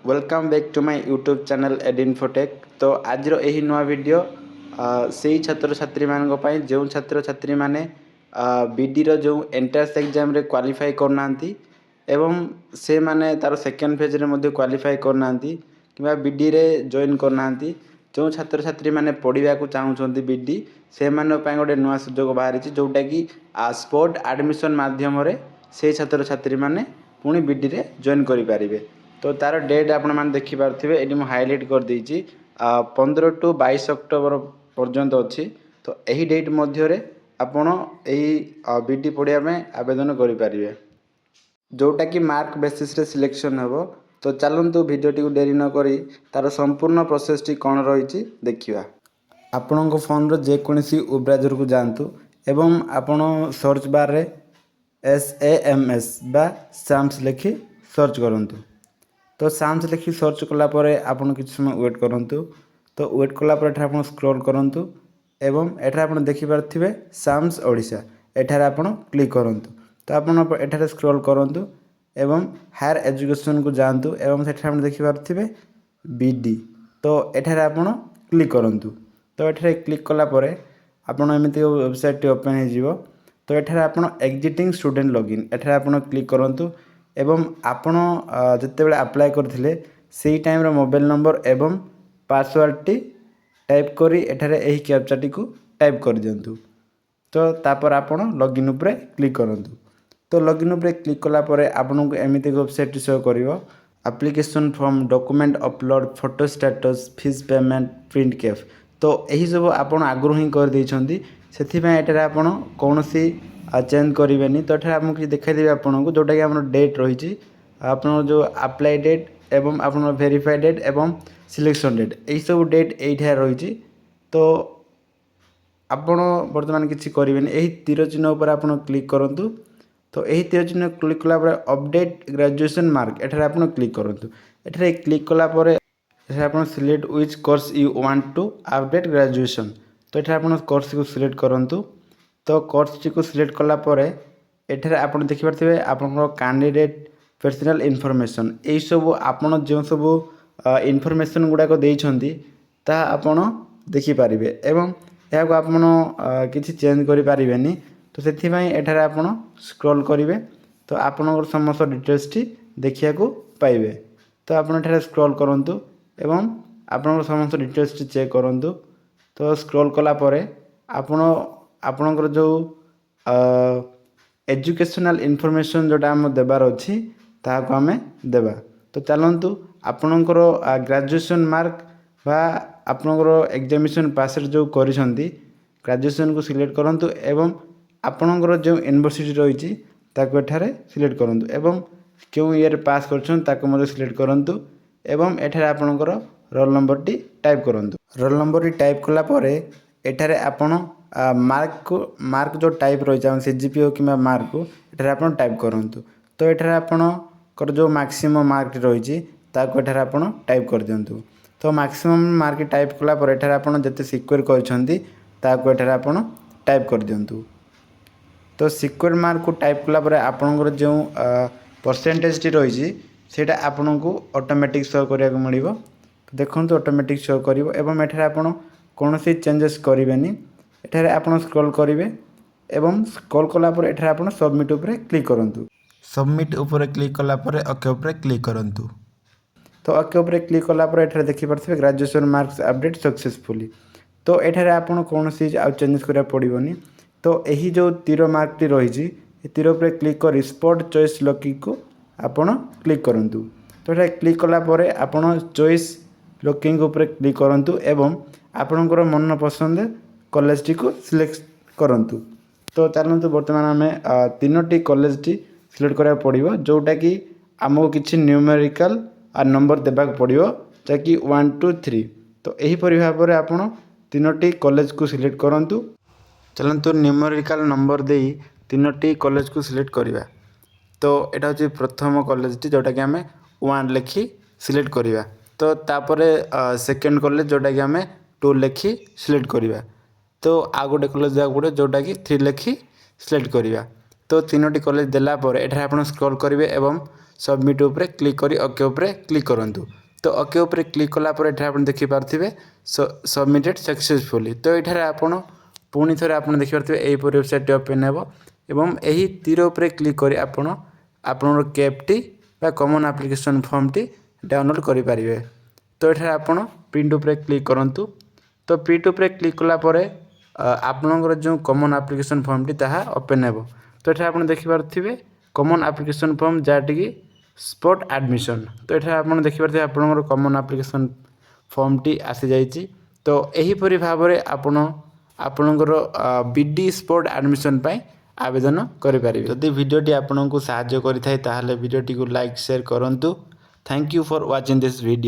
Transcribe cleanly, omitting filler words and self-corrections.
Welcome back to my YouTube channel Edinfotech. तो आज यही नुआ वीडियो से छात्र छात्री मानी जो छात्र छात्री मैंने बीडी जो एंट्रांस एग्जाम रे क्वालिफाई करना एवं से माने तार सेकेंड फेज रे क्वालिफाई करना कि बीडी रे जॉइन करना जो छात्र छात्री मैंने पढ़ा चाहूँगी बीडी से गोटे नुआ सुजोग बाहरी जोटा कि स्पोर्ट एडमिशन मध्यम से छात्र छात्री मैंने पुणी बीडी रे जॉइन करें। तो तार डेट आपण मैंने देखिपे ये हाईलाइट कर देछि 15 टू 22 अक्टोबर पर्यंत अच्छी। तो यही डेट मध्य आपण बीडी पढ़िया में आवेदन करें जोटा कि मार्क बेसिस रे सिलेक्शन हेबो। तो चलतु भिडियोटी को डेरी न करी तार संपूर्ण प्रोसेस टी कौन रही देखा। आपण फोन रो जेकोसी वेब ब्राउजर को जातु एवं आपण सर्च बार रे SAMS बा साम्स लिखि सर्च करंतु। तो साम्स लिखि सर्च कलापर आपन किसी समय वेट करंतु। तो वेट कलापर एठार आपन स्क्रॉल करंतु एवं एठार आपन देखि पारथिबे साम्स ओडिशा एठार आपन क्लिक करंतु। तो आपन एठार स्क्रॉल करंतु एवं हायर एजुकेशन को जातु एवं सेठार आपन देखि पारथिबे बीडी। तो एठार आपन क्लिक करंतु। तो एठार क्लिक कलापर आपन एमिति वेबसाइट टी ओपन हो जिवो। तो एठार आपन एग्जिटिंग स्टूडेंट लॉगिन एठार आपन क्लिक करंतु एवं आपण जितेबाला अप्लाई करथिले सेही टाइम रो मोबाइल नंबर एवं पासवर्ड टी टाइप करी एठारे एही कैप्चा टी को टाइप कर दियंतु। तो तापर आपण लॉगिन उपरे क्लिक करंतु। तो लॉगिन उपरे क्लिक कला परे आपनको एमिति वेबसाइट शो करिवो application form document upload photo status fees payment print कैफ। तो यही सब आपण आगु ही कर देइछंती सेथि पय एठारे आपण कोनोसी चेंज करेंगे। तो ये आपको किसी देखा देवी आपको जोटा कि आप डेट रही आप जो अप्लाई डेट एवं आप वेरीफाई डेट एवं सिलेक्शन डेट यही सब डेट ये रही। तो आपण बर्तमान किसी करेंगे यही तीर चिन्ह पर आप क्लिक करूँ। तो यही तीर चिन्ह क्लिक कलापर अपडेट ग्रेजुएशन मार्क एठार आप क्लिक करूँ। एठार क्लिक कलापर आप select which course you want to update graduation. तो ये आप कोर्स को सिलेक्ट करूँ। तो कोर्स टी को सिलेक्ट कलापर एठार आप देखिपे आप कैंडिडेट पर्सनल इनफॉरमेशन यही सब आपन जो सब इनफॉरमेशन गुड़ाक देइछंती ता आपन देखिपारे एवं यह आपन किसी चेंज करें। तो से एठार आपन स्क्रॉल करेंगे तो आपन समस्त डिटेल्स टी देखा पाइबे। तो आप स्क्रॉल करंतु एवं आपन समस्त डिटेल्स टी चेक करंतु। तो स्क्रॉल कलापर आपणकर जो एजुकेशनल इनफॉरमेशन जोटा आम देबार अच्छी ताको आम देबा। तो चलतु आपणकर ग्रेजुएशन मार्क बा आपणकर एग्जामिनेशन पास जो करिसंती ग्रेजुएशन को सिलेक्ट करंतु एवं आपणकर जो यूनिवर्सिटी रही ताको एठारे सिलेक्ट करंतु एवं क्यों ईयर पास करछन ताको मते सिलेक्ट करंतु एवं एठारे आपणकर रोल नंबर टी टाइप करंतु। रोल नंबर टी टाइप कला परे एठारे आपण मार्क जो टाइप रही CGP हो कि मार्क को एठारे आपण टाइप करंतु। तो एठारे आपणकर जो मैक्सिमम मार्क रही ताको एठारे आपण टाइप कर दियंतु। तो मैक्सिमम मार्क टाइप कला पर एठारे आपण जते सिक्योर करछंती ताको एठारे आपण टाइप कर दियंतु। तो सिक्योर मार्क को टाइप कला पर आपणकर जो परसेंटेज टी रही सेटा आपनको ऑटोमेटिक शो करिया को मिलिबो। देखंतु ऑटोमेटिक शो करिवो एवं एठारे आपण कोनोसी चेंजेस करिवेनी। एठारे आपण स्क्रॉल करेंगे एवं स्क्रॉल कला पर एठारे आपण सबमिट उपरे क्लिक करंतु। सबमिट उपरे क्लिक कला पर ओके उपरे क्लिक करंतु। तो ओके उपरे क्लिक कला पर एठारे देखि पारथिबे ग्रेजुएशन मार्क्स अपडेट सक्सेसफुली। तो एठारे आपण कोनोसी आ चेंजेस करिया पड़िबोनी। तो यही जो तीर मार्क टी रही तीर उपरे क्लिक कर स्पॉट चॉइस लॉकिंग को आपण क्लिक करंतु। तो एठारे क्लिक कला पर आपण चॉइस लॉकिंग उपरे क्लिक करंतु एवं आपणकर मन पसंद कॉलेज टी को सिलेक्ट करंतु। तो चलतु बर्तमान आम तीनोटी कॉलेज टी सिलेक्ट करा पड़ो जोटा कि आमको किसी न्यूमेरिकल नंबर देवाक पड़ो जहाँकि 1 2 3। तो यहीपरि भाव में आप तीनोटी कॉलेज को सिलेक्ट करंतु। चलतु न्यूमेरिकल नंबर दे तीनोटी कॉलेज को सिलेक्ट करवा। तो यहाँ हूँ प्रथम कॉलेज टी जोटा कि आम 1 लिखि सिलेक्ट करवा। तो तापर सेकेंड कॉलेज जोटा कि आम 2 लिखि सिलेक्ट करवा। तो आ गोटे कॉलेज जाक पड़े जोटा कि 3 लिखि सिलेक्ट करवा। तो 3टी कॉलेज देला पर एठारे आपण स्क्रॉल करेंगे एवं सबमिट उपरे क्लिक करी ओके उपरे क्लिक करंतु। तो ओके उपरे क्लिक कला पर एठारे आपण देखि पारथिबे सबमिटेड सक्सेसफुली। तो एठारे आपण पुणी थरे आपण देखि पारथिबे एही पर वेबसाइट ओपन हेबो एवं एही तीर उपरे क्लिक करी आपण आपनर केएफटी बा common application form T download करि पारिबे। तो एठारे आपण प्रिंट उपरे क्लिक करंतु। तो प्रिंट उपरे क्लिक कला परे आपनकर जो कॉमन एप्लिकेशन फॉर्म टी ताहा ओपन हेबो। तो एठारे आपण देखि पारथिबे कॉमन एप्लिकेशन फॉर्म जाटिकी स्पॉट एडमिशन। तो एठारे आपण देखि पारथिबे आपनकर कॉमन एप्लिकेशन फॉर्म टी आसी जाइछि। तो एही परि भाबरे आपण आपनकर बीडी स्पॉट एडमिशन पई आवेदन करि पारिबे। यदि वीडियोटी आपनकु सहाय्य करि थाए ताहाले वीडियोटी को लाइक शेयर करंतु। Thank you for watching this video.